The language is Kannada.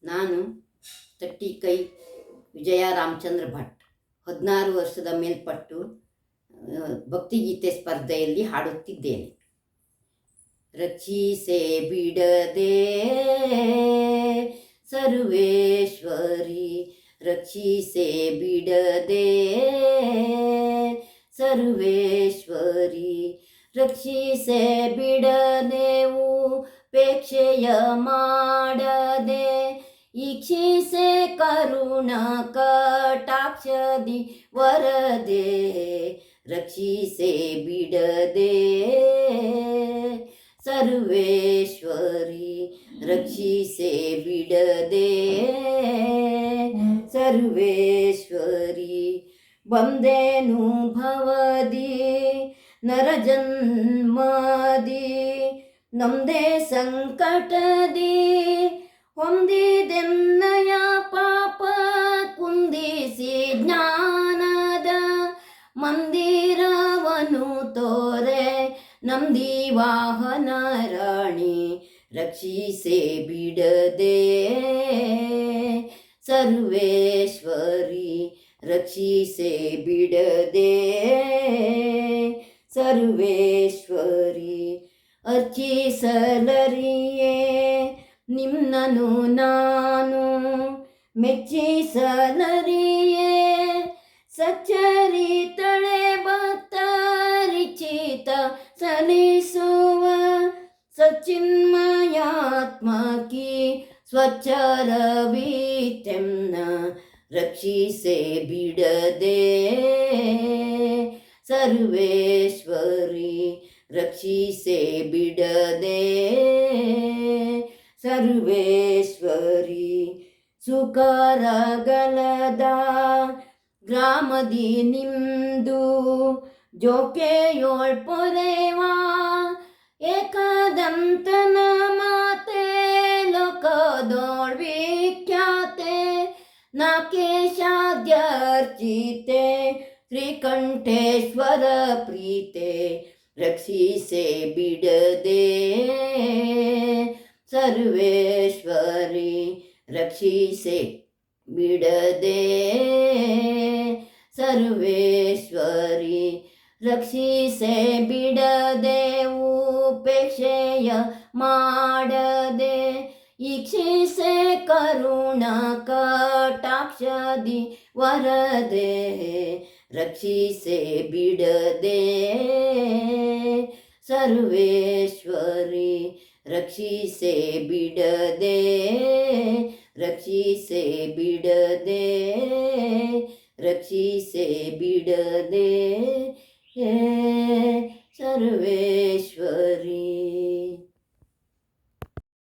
ನಾನು ತಟ್ಟಿಕೈ ವಿಜಯ ರಾಮಚಂದ್ರ ಭಟ್ 16 ವರ್ಷದ ಮೇಲ್ಪಟ್ಟು ಭಕ್ತಿಗೀತೆ ಸ್ಪರ್ಧೆಯಲ್ಲಿ ಹಾಡುತ್ತಿದ್ದೇನೆ. ರಕ್ಷಿಸೆ ಬಿಡದೆ ಸರ್ವೇಶ್ವರಿ, ರಕ್ಷಿಸೆ ಬಿಡದೆ ಸರ್ವೇಶ್ವರಿ, ರಕ್ಷಿಸೆ ಬಿಡದೆ ಉಪೇಕ್ಷೆಯ ಮಾಡದೆ ಈಕ್ಷಿಸೆ ಕರುಣ ಕಟಾಕ್ಷದಿ ವರದೆ, ರಕ್ಷಿಸೆ ಬಿಡದೆ ಸರ್ವೇಶ್ವರಿ, ರಕ್ಷಿಸೆ ಬಿಡದೆ ಸರ್ವೇಶ್ವರಿ. ಬಂದೇನು ಭವದಿ ನರಜನ್ಮದಿ ನಮ್ದೇ ಸಂಕಟದಿ, ಹೊಂದಿದೆನ್ನಯ ಪಾಪ ಕುಂದಿಸಿ ಜ್ಞಾನದ ಮಂದಿರವನು ತೋರೆ ನಮ್ದಿ ವಾಹನ ರಾಣಿ, ರಕ್ಷಿಸೆ ಬಿಡದೆ ಸರ್ವೇಶ್ವರಿ, ರಕ್ಷಿಸೆ ಬಿಡದೆ ಸರ್ವೇಶ್ವರಿ. ಅರ್ಚಿಸಲರಿಯೇ ನಿಮ್ಮನು ನಾನು, ಮೆಚ್ಚಿಸಲರಿಯೇ ಸಚ್ಚರಿತಳೆ ಭಕ್ತರಿಚಿತ ಸಲಿಸುವ ಸಚ್ಚಿನ್ಮಯಾತ್ಮಕಿ ಸ್ವಚ್ಛರವಿತೆನ್ನ, ರಕ್ಷಿಸೆ ಬಿಡದೆ ಸರ್ವೇಶ್ವರಿ, ರಕ್ಷಿಸೆ ಬಿಡದೆ ಸರ್ವೇಶ್ವರಿ. ಸುಕರಗಲದ ಗ್ರಾಮದಿ ನಿಮ್ದು ಜೋಕೆಯೋಳ್ ಪೊರೆವಾ, ಏಕದಂತನ ಮಾತೆ ಲೋಕದೋಳ್ ವಿಖ್ಯಾತೆ, ನಾಕೇಶಾದ್ಯರ್ಚಿತೆ ಶ್ರೀಕಂಠೇಶ್ವರ ಪ್ರೀತೆ, ರಕ್ಷಿಸೆ ಬಿಡದೆ ಸರ್ವೇಶ್ವರಿ, ರಕ್ಷಿಸೆ ಬಿಡದೆ ಸರ್ವೇಶ್ವರಿ. ರಕ್ಷಿಸೆ ಬಿಡದೆ ಉಪೇಕ್ಷೆಯ ಮಾಡದೆ ಈಕ್ಷಿಸೆ ಕರುಣ ಕಟಾಕ್ಷದಿ ವರದೆ, ರಕ್ಷಿಸೆ ಬಿಡದೆ ಸರ್ವೇಶ್ವರಿ, ರಕ್ಷಿಸೆ ಬಿಡದೆ ರಕ್ಷಿಸೆ ಬಿಡದೆ ರಕ್ಷಿಸೆ ಬಿಡದೆ ಸರ್ವೇಶ್ವರಿ.